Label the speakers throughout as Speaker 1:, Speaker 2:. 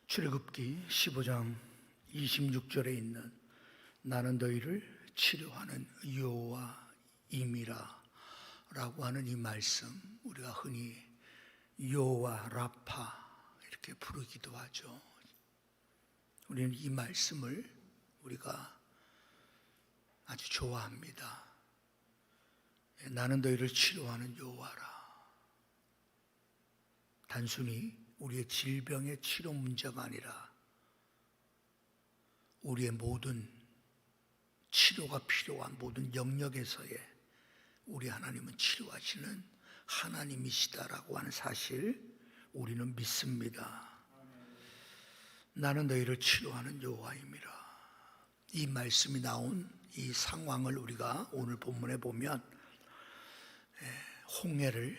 Speaker 1: 출애굽기 15장 26절에 있는 나는 너희를 치료하는 여호와임이라 라고 하는 이 말씀, 우리가 흔히 여호와 라파 이렇게 부르기도 하죠. 우리는 이 말씀을 우리가 아주 좋아합니다. 나는 너희를 치료하는 여호와라. 단순히 우리의 질병의 치료 문제가 아니라 우리의 모든 치료가 필요한 모든 영역에서의 우리 하나님은 치료하시는 하나님이시다라고 하는 사실 우리는 믿습니다. 나는 너희를 치료하는 여호와임이라. 이 말씀이 나온 이 상황을 우리가 오늘 본문에 보면 홍해를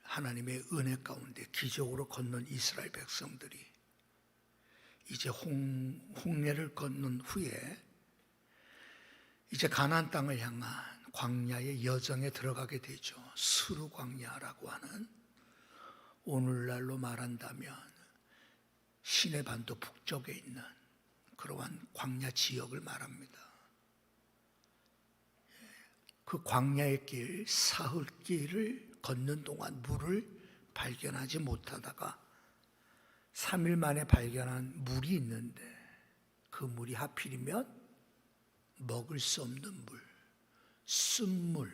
Speaker 1: 하나님의 은혜 가운데 기적으로 건넌 이스라엘 백성들이 이제 홍해를 건넌 후에 이제 가나안 땅을 향한 광야의 여정에 들어가게 되죠. 스루 광야라고 하는, 오늘날로 말한다면 시내 반도 북쪽에 있는 그러한 광야 지역을 말합니다. 그 광야의 길, 사흘 길을 걷는 동안 물을 발견하지 못하다가 3일 만에 발견한 물이 있는데, 그 물이 하필이면 먹을 수 없는 물, 쓴물.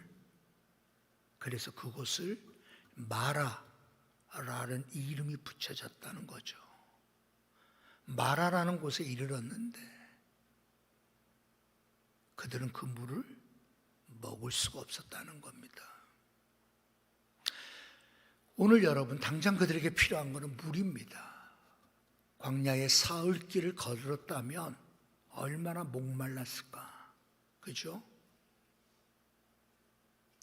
Speaker 1: 그래서 그곳을 마라라는 이름이 붙여졌다는 거죠. 마라라는 곳에 이르렀는데 그들은 그 물을 먹을 수가 없었다는 겁니다. 오늘 여러분, 당장 그들에게 필요한 것은 물입니다. 광야의 사흘길을 걸었다면 얼마나 목말랐을까, 그죠?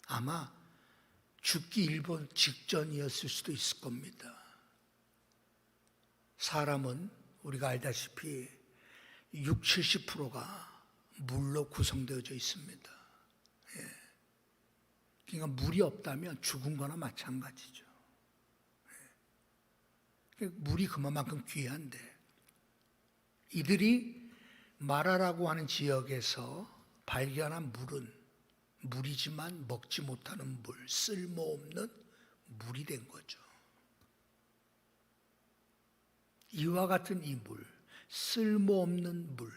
Speaker 1: 아마 죽기 일본 직전이었을 수도 있을 겁니다. 사람은 우리가 알다시피 60~70%가 물로 구성되어져 있습니다. 그러니까 물이 없다면 죽은 거나 마찬가지죠. 물이 그만큼 귀한데, 이들이 마라라고 하는 지역에서 발견한 물은 물이지만 먹지 못하는 물, 쓸모없는 물이 된 거죠. 이와 같은 이 물, 쓸모없는 물,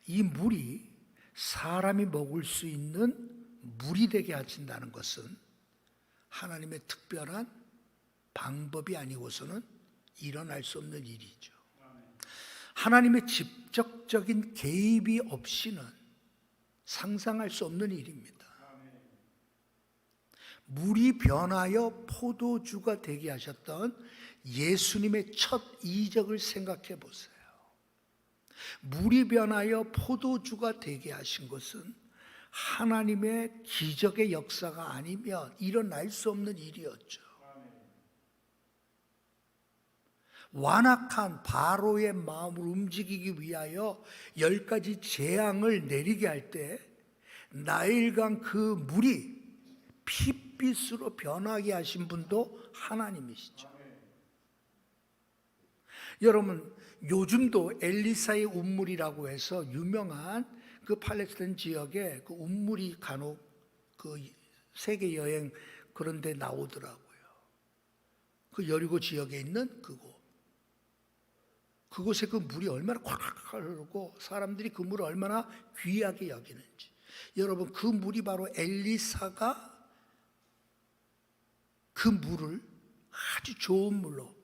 Speaker 1: 이 물이 사람이 먹을 수 있는 물이 되게 하신다는 것은 하나님의 특별한 방법이 아니고서는 일어날 수 없는 일이죠. 하나님의 직접적인 개입이 없이는 상상할 수 없는 일입니다. 물이 변하여 포도주가 되게 하셨던 예수님의 첫 이적을 생각해 보세요. 물이 변하여 포도주가 되게 하신 것은 하나님의 기적의 역사가 아니면 일어날 수 없는 일이었죠. 완악한 바로의 마음을 움직이기 위하여 10가지 재앙을 내리게 할 때 나일강 그 물이 핏빛으로 변하게 하신 분도 하나님이시죠. 여러분, 요즘도 엘리사의 운물이라고 해서 유명한 그 팔레스타인 지역에 그 운물이 간혹 그 세계 여행 그런 데 나오더라고요. 그 여리고 지역에 있는 그곳에 그 물이 얼마나 콸콸 흐르고 사람들이 그 물을 얼마나 귀하게 여기는지. 여러분, 그 물이 바로 엘리사가 그 물을 아주 좋은 물로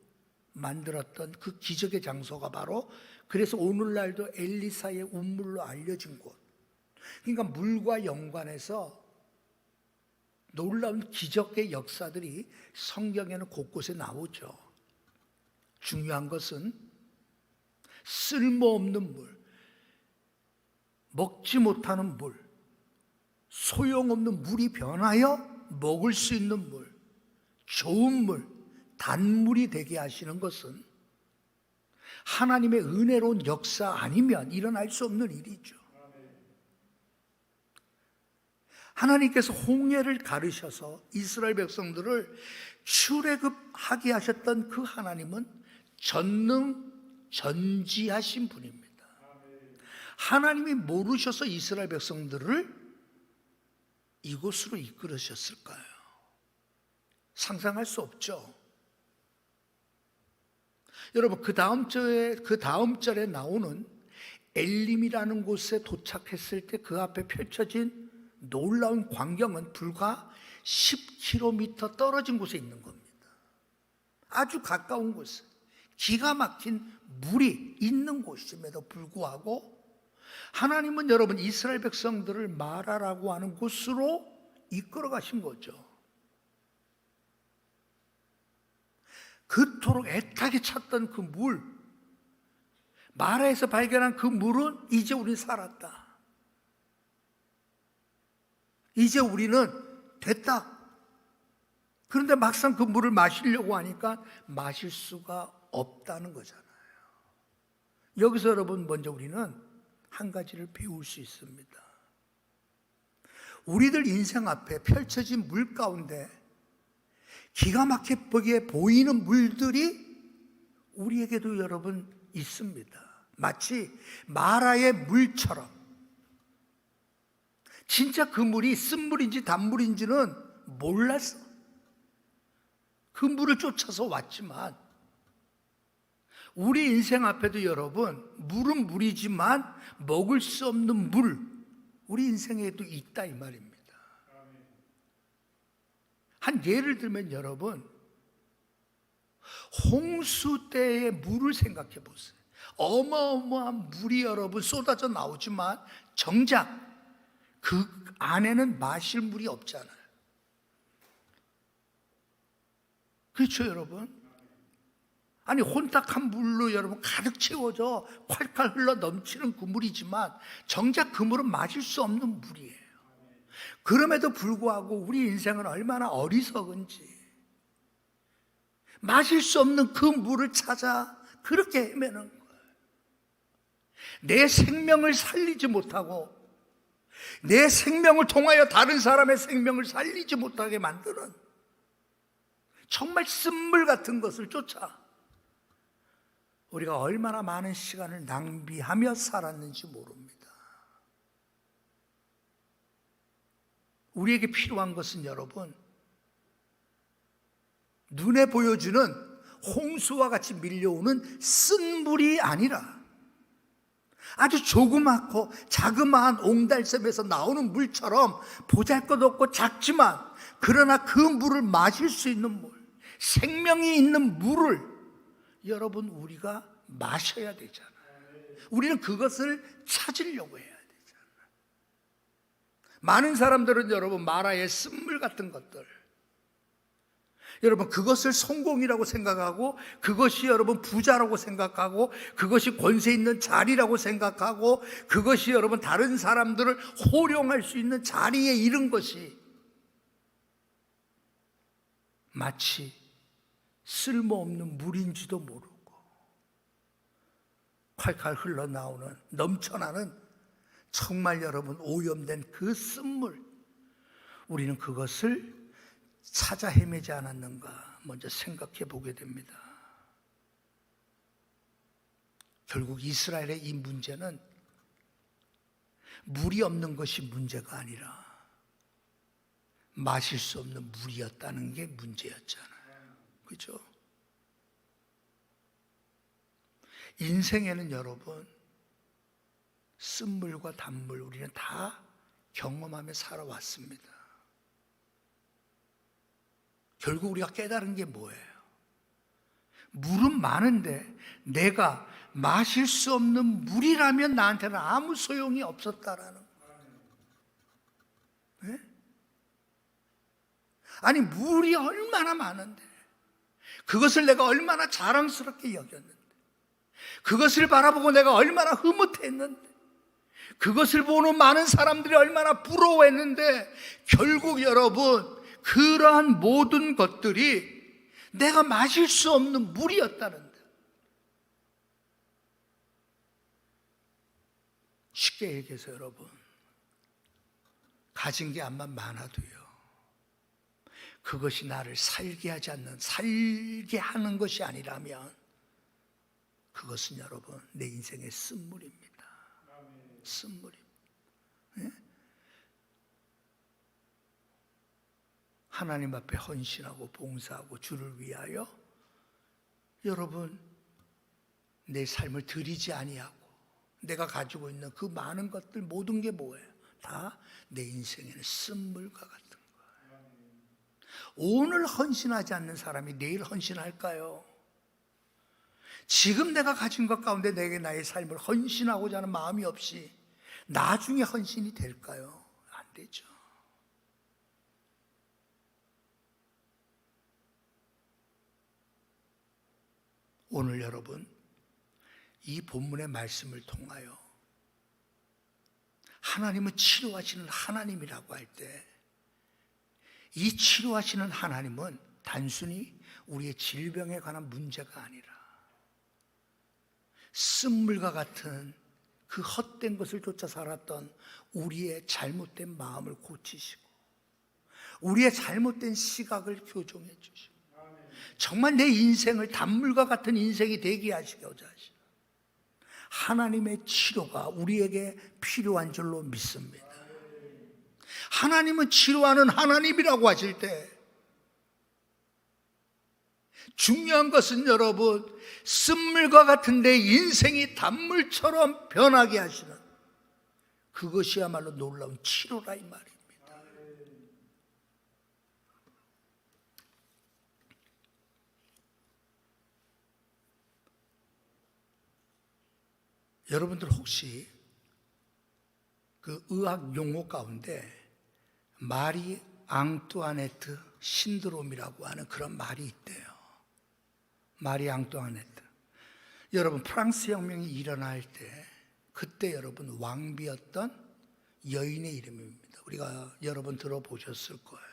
Speaker 1: 만들었던 그 기적의 장소가 바로, 그래서 오늘날도 엘리사의 운물로 알려진 곳. 그러니까 물과 연관해서 놀라운 기적의 역사들이 성경에는 곳곳에 나오죠. 중요한 것은 쓸모없는 물, 먹지 못하는 물, 소용없는 물이 변하여 먹을 수 있는 물, 좋은 물, 단물이 되게 하시는 것은 하나님의 은혜로운 역사 아니면 일어날 수 없는 일이죠. 하나님께서 홍해를 가르셔서 이스라엘 백성들을 출애굽하게 하셨던 그 하나님은 전능 전지하신 분입니다. 하나님이 모르셔서 이스라엘 백성들을 이곳으로 이끌으셨을까요? 상상할 수 없죠. 여러분, 그 다음 절에 나오는 엘림이라는 곳에 도착했을 때 그 앞에 펼쳐진 놀라운 광경은 불과 10km 떨어진 곳에 있는 겁니다. 아주 가까운 곳에 기가 막힌 물이 있는 곳임에도 불구하고 하나님은 여러분 이스라엘 백성들을 마라라고 하는 곳으로 이끌어 가신 거죠. 그토록 애타게 찾던 그 물, 마라에서 발견한 그 물은 이제 우리는 살았다. 이제 우리는 됐다. 그런데 막상 그 물을 마시려고 하니까 마실 수가 없다는 거잖아요. 여기서 여러분 먼저 우리는 한 가지를 배울 수 있습니다. 우리들 인생 앞에 펼쳐진 물 가운데 기가 막히게 보이는 물들이 우리에게도 여러분 있습니다. 마치 마라의 물처럼. 진짜 그 물이 쓴물인지 단물인지는 몰랐어. 그 물을 쫓아서 왔지만 우리 인생 앞에도 여러분 물은 물이지만 먹을 수 없는 물, 우리 인생에도 있다 이 말입니다. 한 예를 들면 여러분, 홍수 때의 물을 생각해 보세요. 어마어마한 물이 여러분 쏟아져 나오지만 정작 그 안에는 마실 물이 없잖아요. 그렇죠 여러분? 아니 혼탁한 물로 여러분 가득 채워져 콸콸 흘러 넘치는 그 물이지만 정작 그 물은 마실 수 없는 물이에요. 그럼에도 불구하고 우리 인생은 얼마나 어리석은지 마실 수 없는 그 물을 찾아 그렇게 헤매는 거예요. 내 생명을 살리지 못하고 내 생명을 통하여 다른 사람의 생명을 살리지 못하게 만드는 정말 쓴물 같은 것을 쫓아 우리가 얼마나 많은 시간을 낭비하며 살았는지 모릅니다. 우리에게 필요한 것은 여러분 눈에 보여주는 홍수와 같이 밀려오는 쓴 물이 아니라 아주 조그맣고 자그마한 옹달샘에서 나오는 물처럼 보잘것없고 작지만 그러나 그 물을 마실 수 있는 물, 생명이 있는 물을 여러분 우리가 마셔야 되잖아요. 우리는 그것을 찾으려고 해야 되잖아요. 많은 사람들은 여러분 마라의 쓴물 같은 것들, 여러분 그것을 성공이라고 생각하고 그것이 여러분 부자라고 생각하고 그것이 권세 있는 자리라고 생각하고 그것이 여러분 다른 사람들을 호령할 수 있는 자리에 이른 것이 마치 쓸모없는 물인지도 모르고 콸콸 흘러나오는 넘쳐나는 정말 여러분 오염된 그 쓴물, 우리는 그것을 찾아 헤매지 않았는가 먼저 생각해 보게 됩니다. 결국 이스라엘의 이 문제는 물이 없는 것이 문제가 아니라 마실 수 없는 물이었다는 게 문제였잖아요. 그렇죠? 인생에는 여러분 쓴물과 단물 우리는 다 경험하며 살아왔습니다. 결국 우리가 깨달은 게 뭐예요? 물은 많은데 내가 마실 수 없는 물이라면 나한테는 아무 소용이 없었다라는 거예요. 네? 아니 물이 얼마나 많은데 그것을 내가 얼마나 자랑스럽게 여겼는데 그것을 바라보고 내가 얼마나 흐뭇했는데 그것을 보는 많은 사람들이 얼마나 부러워했는데 결국 여러분 그러한 모든 것들이 내가 마실 수 없는 물이었다는데, 쉽게 얘기해서 여러분 가진 게 암만 많아도요 그것이 나를 살게 하지 않는, 살게 하는 것이 아니라면 그것은 여러분 내 인생의 쓴물입니다. 쓴물입니다. 예? 하나님 앞에 헌신하고 봉사하고 주를 위하여 여러분 내 삶을 드리지 아니하고 내가 가지고 있는 그 많은 것들 모든 게 뭐예요? 다 내 인생에는 쓴물과 같은 거예요. 오늘 헌신하지 않는 사람이 내일 헌신할까요? 지금 내가 가진 것 가운데 내게 나의 삶을 헌신하고자 하는 마음이 없이 나중에 헌신이 될까요? 안 되죠. 오늘 여러분 이 본문의 말씀을 통하여 하나님은 치료하시는 하나님이라고 할 때 이 치료하시는 하나님은 단순히 우리의 질병에 관한 문제가 아니라 쓴물과 같은 그 헛된 것을 쫓아 살았던 우리의 잘못된 마음을 고치시고 우리의 잘못된 시각을 교정해 주시고 정말 내 인생을 단물과 같은 인생이 되게 하시고자 하시는 하나님의 치료가 우리에게 필요한 줄로 믿습니다. 하나님은 치료하는 하나님이라고 하실 때 중요한 것은 여러분 쓴물과 같은 내 인생이 단물처럼 변하게 하시는 그것이야말로 놀라운 치료라 이 말입니다. 여러분들 혹시 그 의학 용어 가운데 마리 앙뚜아네트 신드롬이라고 하는 그런 말이 있대요. 마리 앙뚜아네트. 여러분 프랑스 혁명이 일어날 때 그때 여러분 왕비였던 여인의 이름입니다. 우리가 여러 번 들어보셨을 거예요.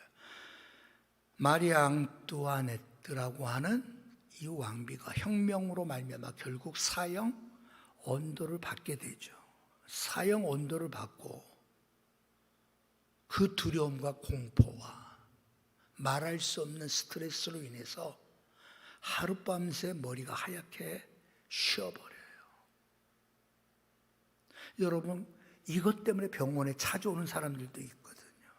Speaker 1: 마리 앙뚜아네트라고 하는 이 왕비가 혁명으로 말미암아 결국 사형 언도를 받게 되죠. 사형 언도를 받고 그 두려움과 공포와 말할 수 없는 스트레스로 인해서 하룻밤새 머리가 하얗게 쉬어버려요. 여러분 이것 때문에 병원에 찾아오는 사람들도 있거든요.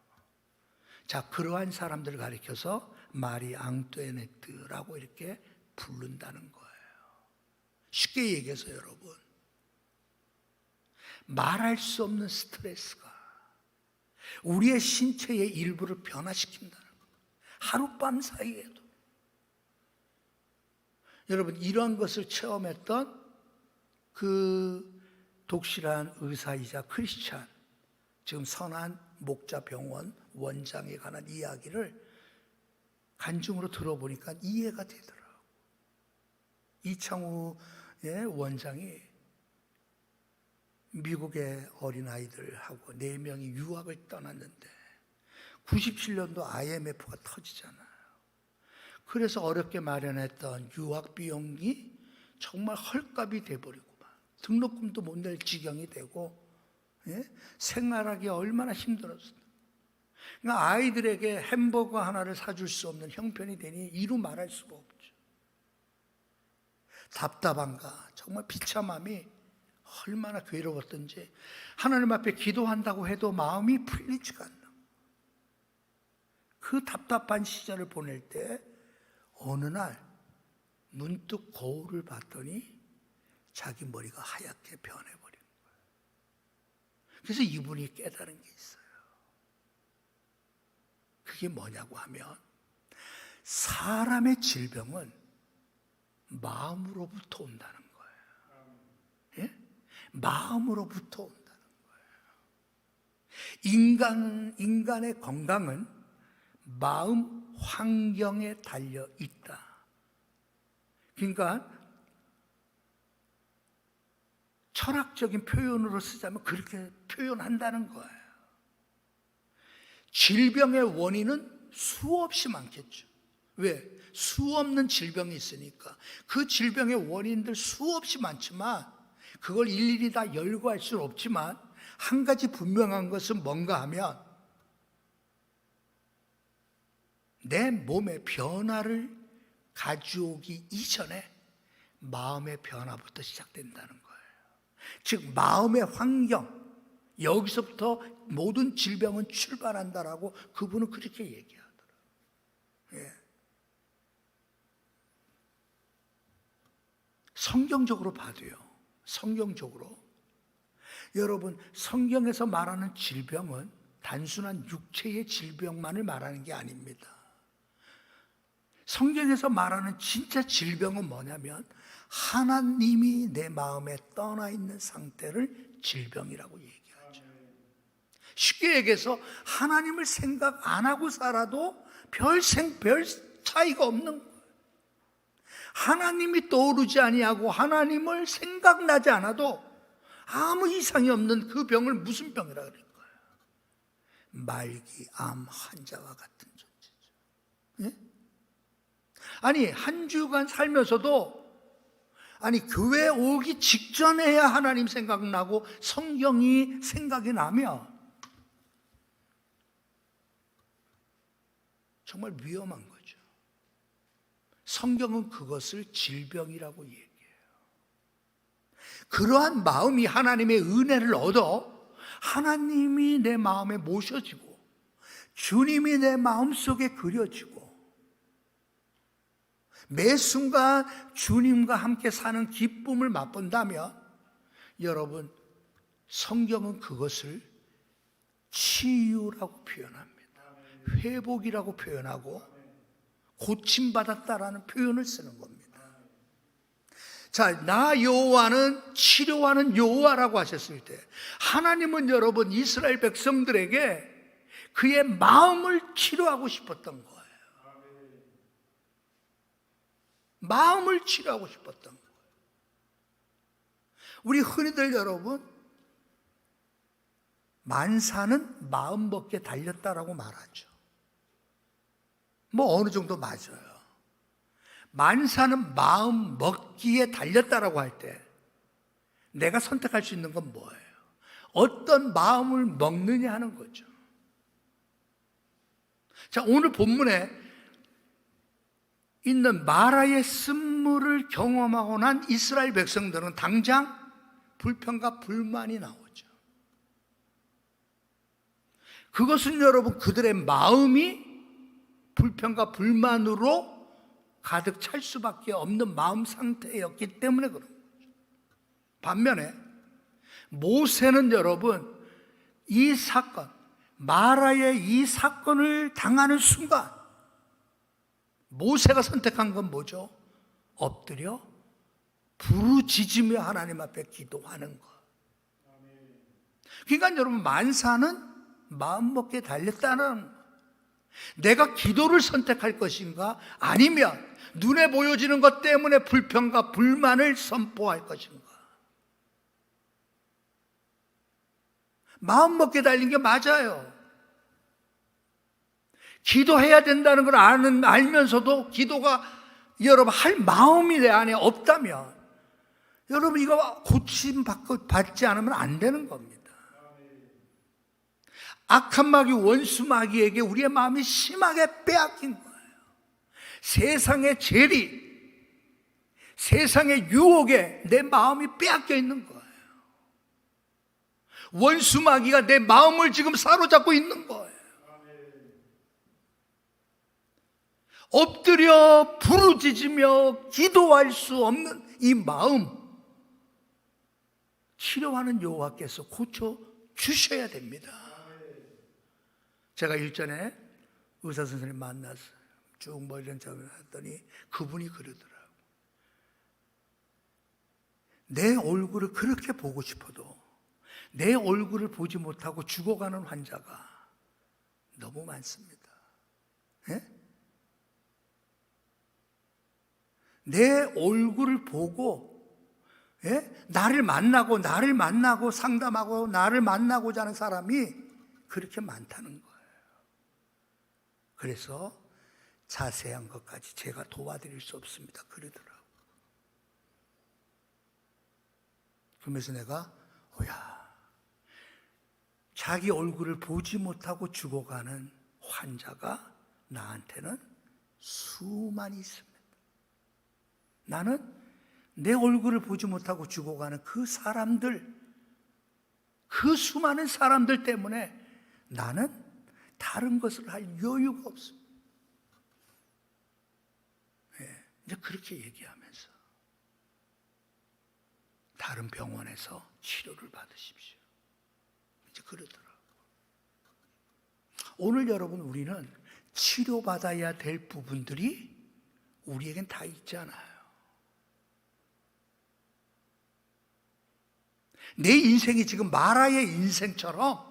Speaker 1: 자, 그러한 사람들을 가리켜서 마리 앙뚜아네트라고 이렇게 부른다는 거예요. 쉽게 얘기해서 여러분 말할 수 없는 스트레스가 우리의 신체의 일부를 변화시킨다는 거예요. 하룻밤 사이에도. 여러분 이러한 것을 체험했던 그 독실한 의사이자 크리스찬 지금 선한 목자병원 원장에 관한 이야기를 간증으로 들어보니까 이해가 되더라고요. 이창우의 원장이 미국의 어린아이들하고 4명이 유학을 떠났는데 97년도 IMF가 터지잖아요. 그래서 어렵게 마련했던 유학 비용이 정말 헐값이 돼버리고 등록금도 못 낼 지경이 되고 생활하기 얼마나 힘들었어요. 그러니까 아이들에게 햄버거 하나를 사줄 수 없는 형편이 되니 이루 말할 수가 없죠. 답답함과 정말 비참함이 얼마나 괴로웠던지 하나님 앞에 기도한다고 해도 마음이 풀리지가 않나. 그 답답한 시절을 보낼 때 어느 날 문득 거울을 봤더니 자기 머리가 하얗게 변해버린 거예요. 그래서 이분이 깨달은 게 있어요. 그게 뭐냐고 하면 사람의 질병은 마음으로부터 온다는 거예요. 예? 마음으로부터 온다는 거예요. 인간의 건강은 마음 환경에 달려 있다. 그러니까 철학적인 표현으로 쓰자면 그렇게 표현한다는 거예요. 질병의 원인은 수없이 많겠죠. 왜? 수 없는 질병이 있으니까. 그 질병의 원인들 수없이 많지만 그걸 일일이 다 열거할 수는 없지만 한 가지 분명한 것은 뭔가 하면 내 몸에 변화를 가져오기 이전에 마음의 변화부터 시작된다는 거예요. 즉 마음의 환경, 여기서부터 모든 질병은 출발한다라고 그분은 그렇게 얘기하더라고요. 예. 성경적으로 봐도요. 성경적으로 여러분, 성경에서 말하는 질병은 단순한 육체의 질병만을 말하는 게 아닙니다. 성경에서 말하는 진짜 질병은 뭐냐면 하나님이 내 마음에 떠나 있는 상태를 질병이라고 얘기하죠. 쉽게 얘기해서 하나님을 생각 안 하고 살아도 별 차이가 없는 거예요. 하나님이 떠오르지 아니하고 하나님을 생각나지 않아도 아무 이상이 없는 그 병을 무슨 병이라 그럴 거예요? 말기, 암 환자와 같은 존재죠. 예? 아니 한 주간 살면서도 교회 오기 직전에야 하나님 생각나고 성경이 생각이 나면 정말 위험한 거죠. 성경은 그것을 질병이라고 얘기해요. 그러한 마음이 하나님의 은혜를 얻어 하나님이 내 마음에 모셔지고 주님이 내 마음속에 그려지고 매 순간 주님과 함께 사는 기쁨을 맛본다면 여러분, 성경은 그것을 치유라고 표현합니다. 회복이라고 표현하고 고침받았다라는 표현을 쓰는 겁니다. 자, 나 여호와는 치료하는 여호와라고 하셨을 때 하나님은 여러분 이스라엘 백성들에게 그의 마음을 치료하고 싶었던 거예요. 마음을 치료하고 싶었던 거예요. 우리 흔히들 여러분 만사는 마음 먹기에 달렸다라고 말하죠. 뭐 어느 정도 맞아요. 만사는 마음 먹기에 달렸다라고 할 때 내가 선택할 수 있는 건 뭐예요? 어떤 마음을 먹느냐 하는 거죠. 자, 오늘 본문에 있는 마라의 쓴물을 경험하고 난 이스라엘 백성들은 당장 불평과 불만이 나오죠. 그것은 여러분 그들의 마음이 불평과 불만으로 가득 찰 수밖에 없는 마음 상태였기 때문에 그런 거죠. 반면에 모세는 여러분 이 사건, 마라의 이 사건을 당하는 순간 모세가 선택한 건 뭐죠? 엎드려 부르짖으며 하나님 앞에 기도하는 것. 그러니까 여러분 만사는 마음먹기에 달렸다는 것. 내가 기도를 선택할 것인가? 아니면 눈에 보여지는 것 때문에 불평과 불만을 선포할 것인가? 마음먹기에 달린 게 맞아요. 기도해야 된다는 걸 알면서도 기도가 여러분 할 마음이 내 안에 없다면 여러분 이거 고침받지 않으면 안 되는 겁니다. 악한 마귀, 원수 마귀에게 우리의 마음이 심하게 빼앗긴 거예요. 세상의 재리, 세상의 유혹에 내 마음이 빼앗겨 있는 거예요. 원수 마귀가 내 마음을 지금 사로잡고 있는 거예요. 엎드려 부르짖으며 기도할 수 없는 이 마음, 치료하는 여호와께서 고쳐 주셔야 됩니다. 제가 일전에 의사 선생님 만나서 쭉 이런 작업을 했더니 그분이 그러더라고요. 내 얼굴을 그렇게 보고 싶어도 내 얼굴을 보지 못하고 죽어가는 환자가 너무 많습니다. 예? 내 얼굴을 보고 나를 만나고 상담하고 나를 만나고자 하는 사람이 그렇게 많다는 거예요. 그래서 자세한 것까지 제가 도와드릴 수 없습니다. 그러더라고요. 그러면서 내가 자기 얼굴을 보지 못하고 죽어가는 환자가 나한테는 수많이 있습니다. 나는 내 얼굴을 보지 못하고 죽어가는 그 사람들, 그 수많은 사람들 때문에 나는 다른 것을 할 여유가 없습니다. 이제 그렇게 얘기하면서 다른 병원에서 치료를 받으십시오. 이제 그러더라고요. 오늘 여러분, 우리는 치료받아야 될 부분들이 우리에겐 다 있잖아요. 내 인생이 지금 마라의 인생처럼,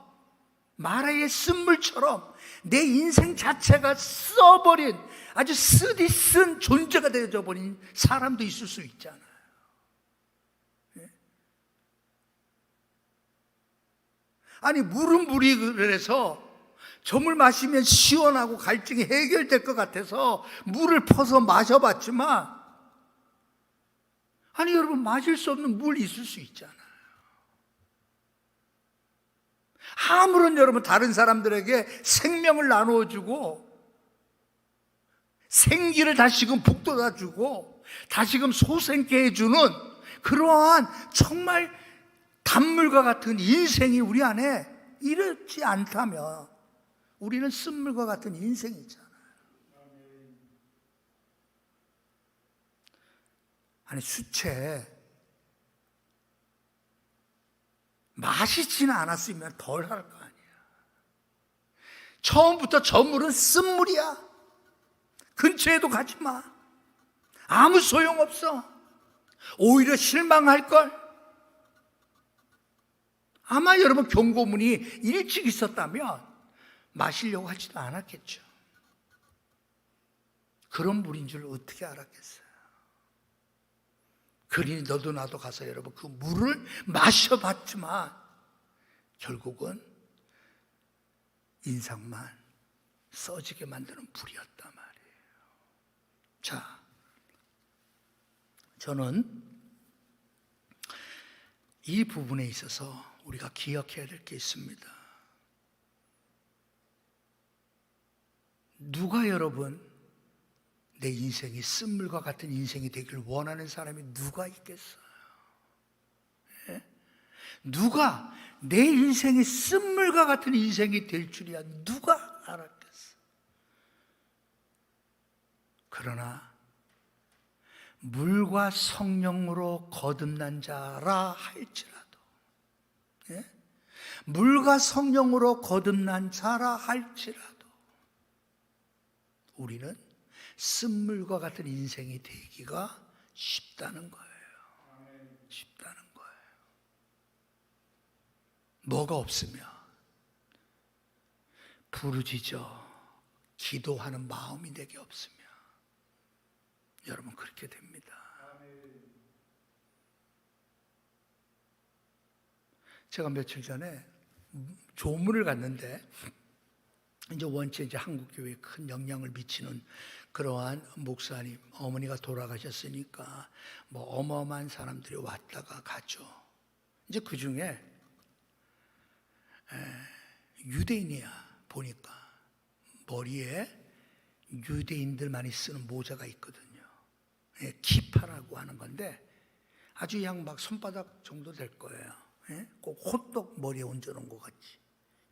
Speaker 1: 마라의 쓴물처럼 내 인생 자체가 써버린, 아주 쓰디 쓴 존재가 되어버린 사람도 있을 수 있잖아요. 아니, 물은 물이라서 저 물 마시면 시원하고 갈증이 해결될 것 같아서 물을 퍼서 마셔봤지만, 아니 여러분, 마실 수 없는 물 있을 수 있잖아요. 아무런 여러분 다른 사람들에게 생명을 나누어주고 생기를 다시금 북돋아주고 다시금 솟게 해주는 그러한 정말 단물과 같은 인생이 우리 안에 이렇지 않다면 우리는 쓴물과 같은 인생이잖아요. 아니, 수채 마시지는 않았으면 덜 할 거 아니야. 처음부터 저 물은 쓴물이야. 근처에도 가지 마. 아무 소용없어. 오히려 실망할걸. 아마 여러분 경고문이 일찍 있었다면 마시려고 하지도 않았겠죠. 그런 물인 줄 어떻게 알았겠어요. 그러니 너도 나도 가서 여러분 그 물을 마셔봤지만 결국은 인상만 써지게 만드는 불이었단 말이에요. 자, 저는 이 부분에 있어서 우리가 기억해야 될 게 있습니다. 누가 여러분 내 인생이 쓴물과 같은 인생이 되길 원하는 사람이 누가 있겠어요? 예? 누가 내 인생이 쓴물과 같은 인생이 될 줄이야 누가 알았겠어? 그러나 물과 성령으로 거듭난 자라 할지라도, 예? 물과 성령으로 거듭난 자라 할지라도 우리는 쓴물과 같은 인생이 되기가 쉽다는 거예요. 쉽다는 거예요. 뭐가 없으면 부르짖어 기도하는 마음이 내게 없으면 여러분 그렇게 됩니다. 제가 며칠 전에 조문을 갔는데 이제 원체 이제 한국 교회에 큰 영향을 미치는 그러한 목사님, 어머니가 돌아가셨으니까 뭐 어마어마한 사람들이 왔다가 가죠. 이제 그 중에 유대인이야. 보니까 머리에 유대인들만이 쓰는 모자가 있거든요. 키파라고 하는 건데 아주 양 막 손바닥 정도 될 거예요. 꼭 호떡 머리에 얹어놓은 것 같이.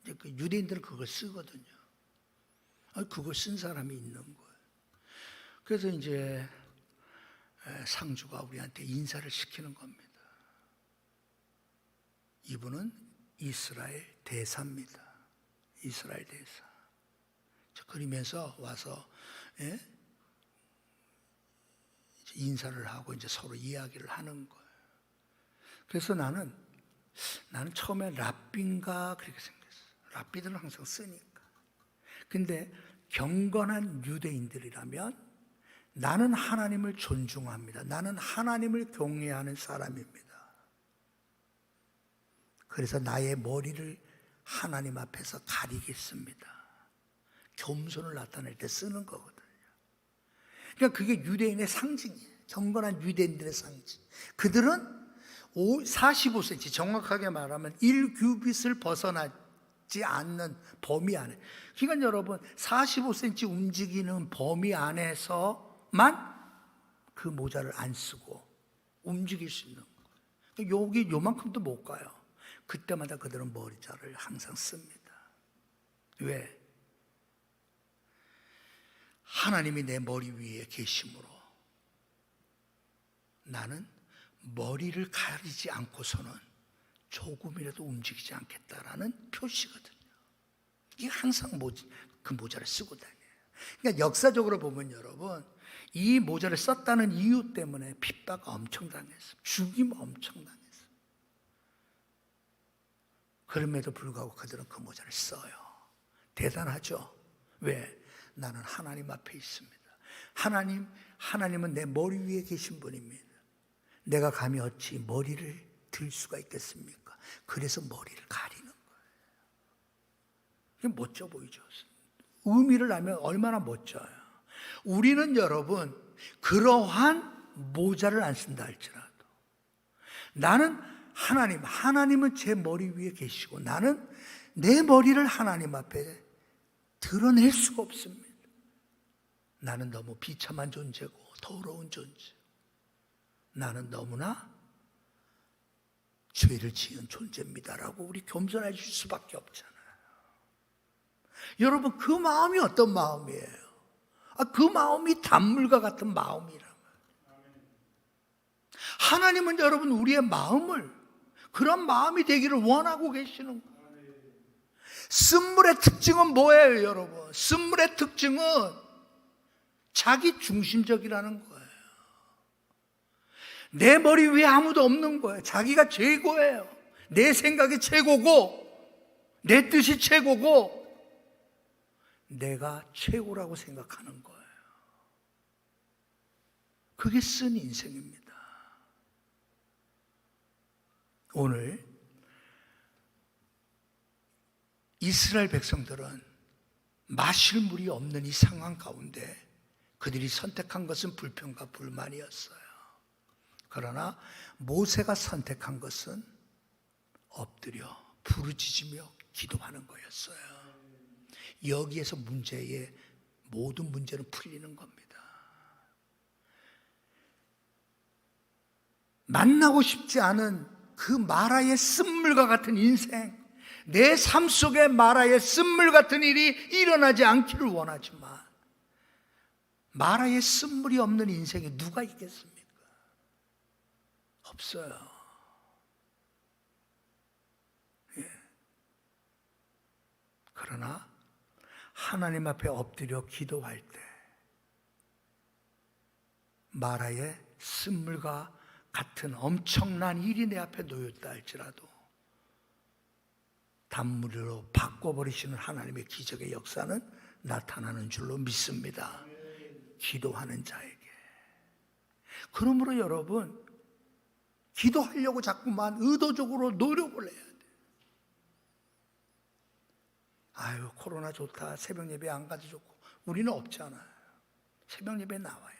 Speaker 1: 이제 그 유대인들은 그걸 쓰거든요. 그걸 쓴 사람이 있는 거예요. 그래서 이제 상주가 우리한테 인사를 시키는 겁니다. 이분은 이스라엘 대사입니다. 이스라엘 대사. 그러면서 와서 인사를 하고 이제 서로 이야기를 하는 거예요. 그래서 나는 처음에 랍비인가 그렇게 생겼어. 랍비들은 항상 쓰니까. 근데 경건한 유대인들이라면 나는 하나님을 존중합니다. 나는 하나님을 경외하는 사람입니다. 그래서 나의 머리를 하나님 앞에서 가리겠습니다. 겸손을 나타낼 때 쓰는 거거든요. 그러니까 그게 유대인의 상징이에요. 경건한 유대인들의 상징. 그들은 45cm, 정확하게 말하면 1규빗을 벗어나지 않는 범위 안에. 그러니까 여러분 45cm 움직이는 범위 안에서만 그 모자를 안 쓰고 움직일 수 있는 거예요. 여기 요만큼도 못 가요. 그때마다 그들은 머리자를 항상 씁니다. 왜? 하나님이 내 머리 위에 계심으로 나는 머리를 가리지 않고서는 조금이라도 움직이지 않겠다라는 표시거든요. 이게 항상 그 모자를 쓰고 다녀요. 그러니까 역사적으로 보면 여러분, 이 모자를 썼다는 이유 때문에 핍박 엄청 당했어요. 죽임 엄청 당했어요. 그럼에도 불구하고 그들은 그 모자를 써요. 대단하죠? 왜? 나는 하나님 앞에 있습니다. 하나님은 내 머리 위에 계신 분입니다. 내가 감히 어찌 머리를 들 수가 있겠습니까? 그래서 머리를 가리는 거예요. 이게 멋져 보이죠? 의미를 알면 얼마나 멋져요. 우리는 여러분 그러한 모자를 안 쓴다 할지라도 나는 하나님은 제 머리 위에 계시고 나는 내 머리를 하나님 앞에 드러낼 수가 없습니다. 나는 너무 비참한 존재고 더러운 존재. 나는 너무나 죄를 지은 존재입니다라고 우리 겸손해질 수밖에 없잖아요. 여러분 그 마음이 어떤 마음이에요? 그 마음이 단물과 같은 마음이란 말이에요. 하나님은 여러분 우리의 마음을 그런 마음이 되기를 원하고 계시는 거예요. 쓴물의 특징은 뭐예요, 여러분? 쓴물의 특징은 자기 중심적이라는 거예요. 내 머리 위에 아무도 없는 거예요. 자기가 최고예요. 내 생각이 최고고 내 뜻이 최고고 내가 최고라고 생각하는 거예요. 그게 쓴 인생입니다. 오늘 이스라엘 백성들은 마실 물이 없는 이 상황 가운데 그들이 선택한 것은 불평과 불만이었어요. 그러나 모세가 선택한 것은 엎드려 부르짖으며 기도하는 거였어요. 여기에서 모든 문제는 풀리는 겁니다. 만나고 싶지 않은 그 마라의 쓴물과 같은 인생, 내 삶 속에 마라의 쓴물 같은 일이 일어나지 않기를 원하지만 마라의 쓴물이 없는 인생에 누가 있겠습니까? 없어요. 예. 그러나 하나님 앞에 엎드려 기도할 때 마라의 쓴물과 같은 엄청난 일이 내 앞에 놓였다 할지라도 단물로 바꿔버리시는 하나님의 기적의 역사는 나타나는 줄로 믿습니다. 기도하는 자에게. 그러므로 여러분 기도하려고 자꾸만 의도적으로 노력을 해야 돼요. 아유 코로나 좋다, 새벽 예배 안 가도 좋고. 우리는 없잖아요. 새벽 예배 나와야죠.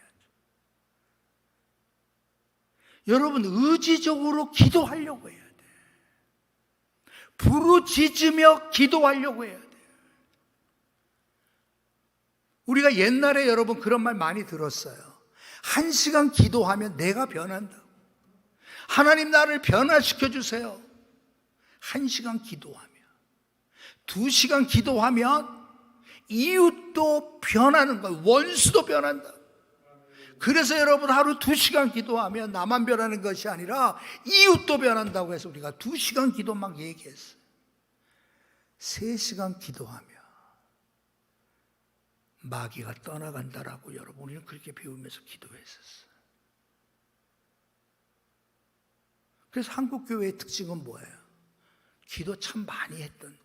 Speaker 1: 여러분 의지적으로 기도하려고 해야 돼요. 부르짖으며 기도하려고 해야 돼요. 우리가 옛날에 여러분 그런 말 많이 들었어요. 1시간 기도하면 내가 변한다고. 하나님 나를 변화시켜 주세요. 1시간 기도하면, 2시간 기도하면 이웃도 변하는 거예요. 원수도 변한다. 그래서 여러분 하루 2시간 기도하면 나만 변하는 것이 아니라 이웃도 변한다고 해서 우리가 2시간 기도 막 얘기했어요. 3시간 기도하면 마귀가 떠나간다라고 여러분 우리는 그렇게 배우면서 기도했었어요. 그래서 한국교회의 특징은 뭐예요? 기도 참 많이 했던.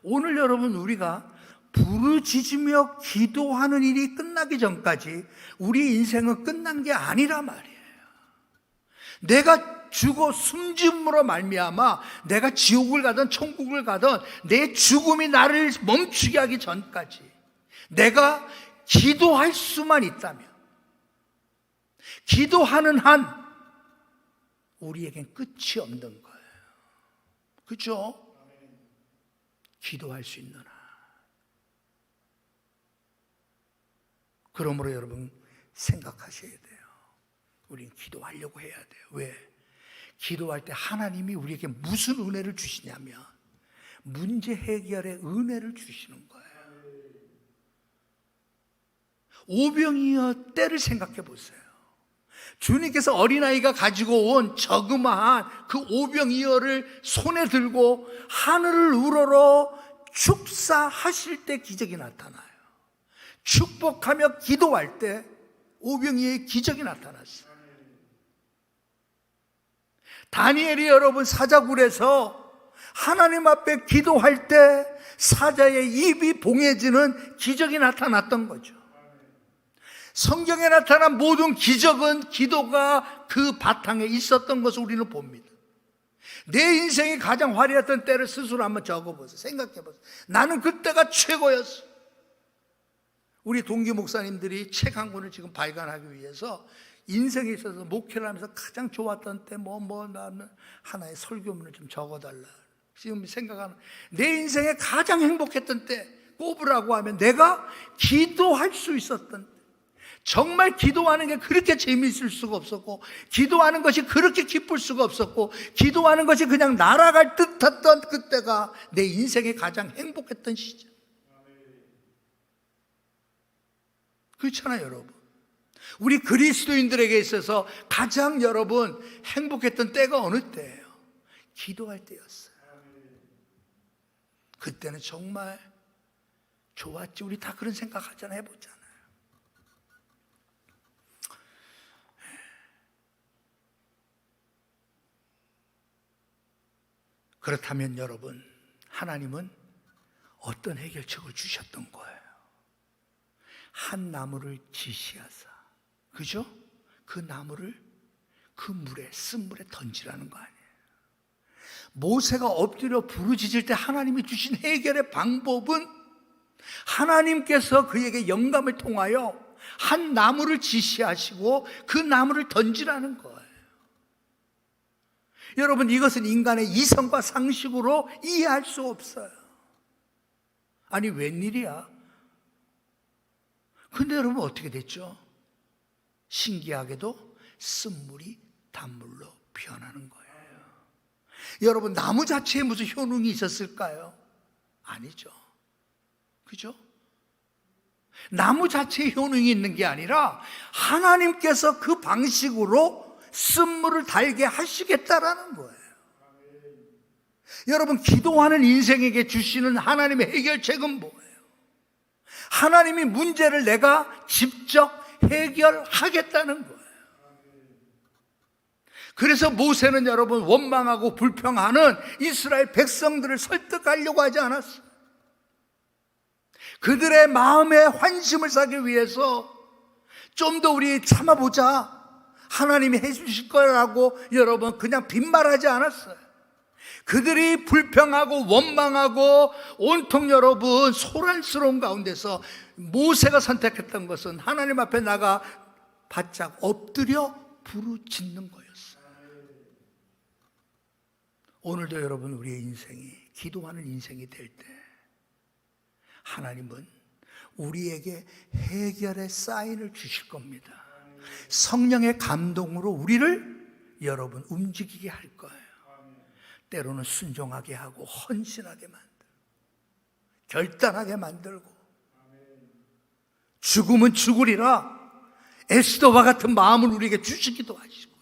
Speaker 1: 오늘 여러분 우리가 부르짖으며 기도하는 일이 끝나기 전까지 우리 인생은 끝난 게 아니라 말이에요. 내가 죽어 숨짐으로 말미암아 내가 지옥을 가든 천국을 가든 내 죽음이 나를 멈추게 하기 전까지 내가 기도할 수만 있다면, 기도하는 한 우리에겐 끝이 없는 거예요. 그렇죠? 기도할 수 있는 한. 그러므로 여러분 생각하셔야 돼요. 우리는 기도하려고 해야 돼요. 왜? 기도할 때 하나님이 우리에게 무슨 은혜를 주시냐면 문제 해결의 은혜를 주시는 거예요. 오병이어 때를 생각해 보세요. 주님께서 어린아이가 가지고 온 저그마한 그 오병이어를 손에 들고 하늘을 우러러 축사하실 때 기적이 나타나요. 축복하며 기도할 때 오병이어의 기적이 나타났어요. 다니엘이 여러분 사자굴에서 하나님 앞에 기도할 때 사자의 입이 봉해지는 기적이 나타났던 거죠. 성경에 나타난 모든 기적은 기도가 그 바탕에 있었던 것을 우리는 봅니다. 내 인생이 가장 화려했던 때를 스스로 한번 적어보세요. 생각해보세요. 나는 그때가 최고였어. 우리 동기 목사님들이 책 한 권을 지금 발간하기 위해서 인생에 있어서 목회를 하면서 가장 좋았던 때 나는 하나의 설교문을 좀 적어달라. 지금 생각하는 내 인생에 가장 행복했던 때 꼽으라고 하면 내가 기도할 수 있었던 때, 정말 기도하는 게 그렇게 재미있을 수가 없었고, 기도하는 것이 그렇게 기쁠 수가 없었고, 기도하는 것이 그냥 날아갈 듯했던 그때가 내 인생에 가장 행복했던 시절. 그렇잖아요, 여러분. 우리 그리스도인들에게 있어서 가장 여러분 행복했던 때가 어느 때예요? 기도할 때였어요. 그때는 정말 좋았지. 우리 다 그런 생각하잖아요. 해보잖아요. 그렇다면 여러분, 하나님은 어떤 해결책을 주셨던 거예요? 한 나무를 지시하사, 그죠? 그 나무를 그 물에, 쓴물에 던지라는 거 아니에요. 모세가 엎드려 부르짖을 때 하나님이 주신 해결의 방법은 하나님께서 그에게 영감을 통하여 한 나무를 지시하시고 그 나무를 던지라는 거예요. 여러분, 이것은 인간의 이성과 상식으로 이해할 수 없어요. 아니, 웬일이야? 근데 여러분 어떻게 됐죠? 신기하게도 쓴물이 단물로 변하는 거예요. 여러분, 나무 자체에 무슨 효능이 있었을까요? 아니죠. 그죠? 나무 자체에 효능이 있는 게 아니라 하나님께서 그 방식으로 쓴물을 달게 하시겠다라는 거예요. 여러분, 기도하는 인생에게 주시는 하나님의 해결책은 뭐예요? 하나님이 문제를 내가 직접 해결하겠다는 거예요. 그래서 모세는 여러분 원망하고 불평하는 이스라엘 백성들을 설득하려고 하지 않았어요. 그들의 마음에 환심을 사기 위해서 좀 더 우리 참아보자, 하나님이 해주실 거라고 여러분 그냥 빈말하지 않았어요. 그들이 불평하고 원망하고 온통 여러분 소란스러운 가운데서 모세가 선택했던 것은 하나님 앞에 나가 바짝 엎드려 부르짖는 거였어요. 오늘도 여러분 우리의 인생이 기도하는 인생이 될 때 하나님은 우리에게 해결의 사인을 주실 겁니다. 성령의 감동으로 우리를 여러분 움직이게 할 거예요. 때로는 순종하게 하고 헌신하게 만들고 결단하게 만들고, 죽으면 죽으리라 에스더와 같은 마음을 우리에게 주시기도 하시고요.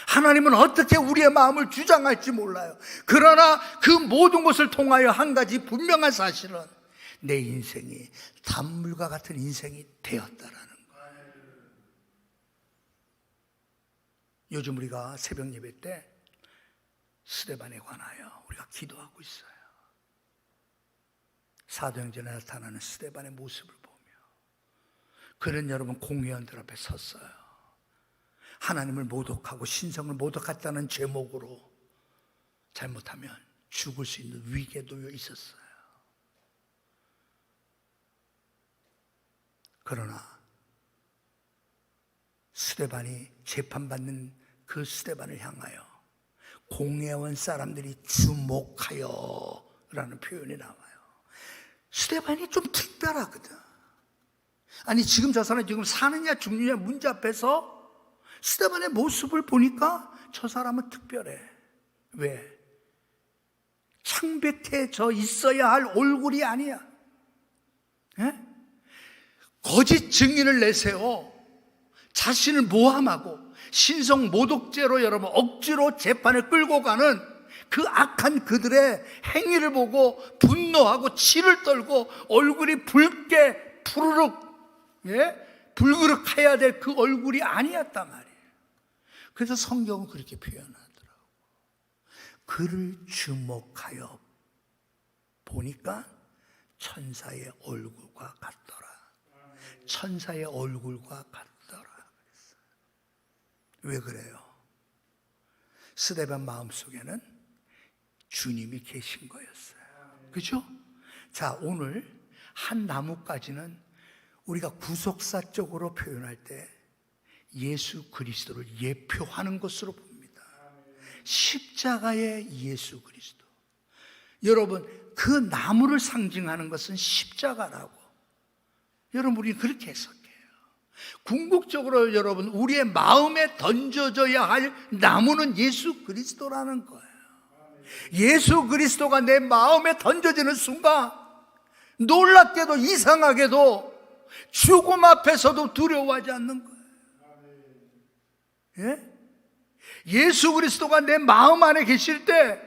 Speaker 1: 하나님은 어떻게 우리의 마음을 주장할지 몰라요. 그러나 그 모든 것을 통하여 한 가지 분명한 사실은 내 인생이 단물과 같은 인생이 되었다라는 거예요. 요즘 우리가 새벽 예배 때 스데반에 관하여 우리가 기도하고 있어요. 사도행전에 나타나는 스데반의 모습을 보며 그는 여러분 공회원들 앞에 섰어요. 하나님을 모독하고 신성을 모독했다는 제목으로 잘못하면 죽을 수 있는 위기에 놓여 있었어요. 그러나 스데반이 재판받는 그 스데반을 향하여 공회원 사람들이 주목하여 라는 표현이 나와요. 스데반이 좀 특별하거든. 아니, 지금 저 사람이 지금 사느냐 죽느냐 문제 앞에서 스데반의 모습을 보니까 저 사람은 특별해. 왜? 창백해져 있어야 할 얼굴이 아니야. 예? 거짓 증인을 내세워 자신을 모함하고 신성 모독죄로 여러분 억지로 재판에 끌고 가는 그 악한 그들의 행위를 보고 분노하고 치를 떨고 얼굴이 붉게 푸르륵, 불그럭해야 될 그 얼굴이 아니었단 말이에요. 그래서 성경은 그렇게 표현하더라고. 그를 주목하여 보니까 천사의 얼굴과 같더라. 천사의 얼굴과 같더라. 왜 그래요? 스데반 마음속에는 주님이 계신 거였어요. 그렇죠? 자, 오늘 한 나무까지는 우리가 구속사적으로 표현할 때 예수 그리스도를 예표하는 것으로 봅니다. 십자가의 예수 그리스도. 여러분, 그 나무를 상징하는 것은 십자가라고. 여러분, 우리는 그렇게 해석해요. 궁극적으로 여러분, 우리의 마음에 던져져야 할 나무는 예수 그리스도라는 거예요. 예수 그리스도가 내 마음에 던져지는 순간 놀랍게도 이상하게도 죽음 앞에서도 두려워하지 않는 거예요. 예? 예수 그리스도가 내 마음 안에 계실 때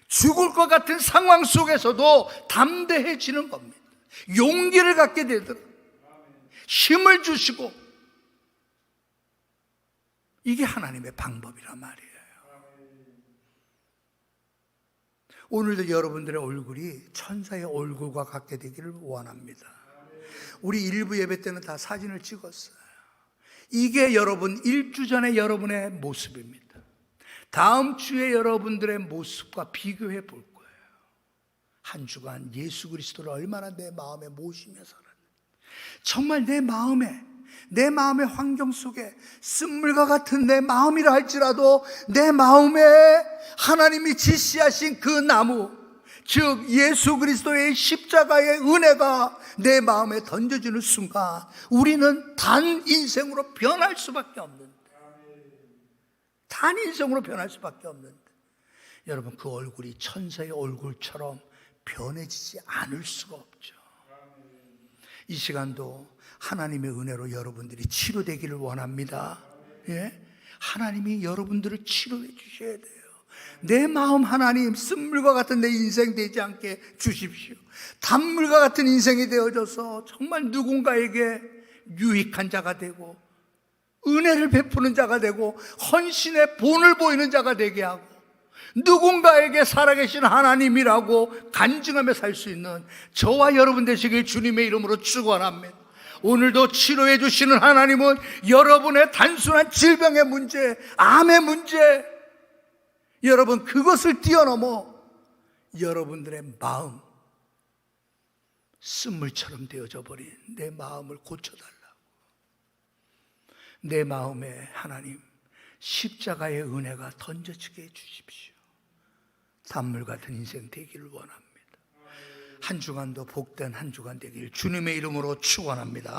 Speaker 1: 죽을 것 같은 상황 속에서도 담대해지는 겁니다. 용기를 갖게 되더라고요. 힘을 주시고, 이게 하나님의 방법이란 말이에요. 오늘도 여러분들의 얼굴이 천사의 얼굴과 같게 되기를 원합니다. 우리 일부 예배 때는 다 사진을 찍었어요. 이게 여러분 1주 전에 여러분의 모습입니다. 다음 주에 여러분들의 모습과 비교해 볼 거예요. 한 주간 예수 그리스도를 얼마나 내 마음에 모시며 살았는지, 정말 내 마음의 환경 속에 쓴물과 같은 내 마음이라 할지라도 내 마음에 하나님이 지시하신 그 나무, 즉 예수 그리스도의 십자가의 은혜가 내 마음에 던져지는 순간 우리는 단 인생으로 변할 수밖에 없는데, 단 인생으로 변할 수밖에 없는데, 여러분, 그 얼굴이 천사의 얼굴처럼 변해지지 않을 수가 없죠. 이 시간도 하나님의 은혜로 여러분들이 치료되기를 원합니다. 예? 하나님이 여러분들을 치료해 주셔야 돼요. 내 마음 하나님, 쓴물과 같은 내 인생 되지 않게 주십시오. 단물과 같은 인생이 되어져서 정말 누군가에게 유익한 자가 되고 은혜를 베푸는 자가 되고 헌신의 본을 보이는 자가 되게 하고 누군가에게 살아계신 하나님이라고 간증하며 살 수 있는 저와 여러분 되시길 주님의 이름으로 축원합니다. 오늘도 치료해 주시는 하나님은 여러분의 단순한 질병의 문제, 암의 문제, 여러분 그것을 뛰어넘어 여러분들의 마음, 쓴물처럼 되어져 버린 내 마음을 고쳐달라고. 내 마음에 하나님 십자가의 은혜가 던져지게 해주십시오. 단물 같은 인생 되기를 원합니다. 한 주간도 복된 한 주간 되길 주님의 이름으로 축원합니다.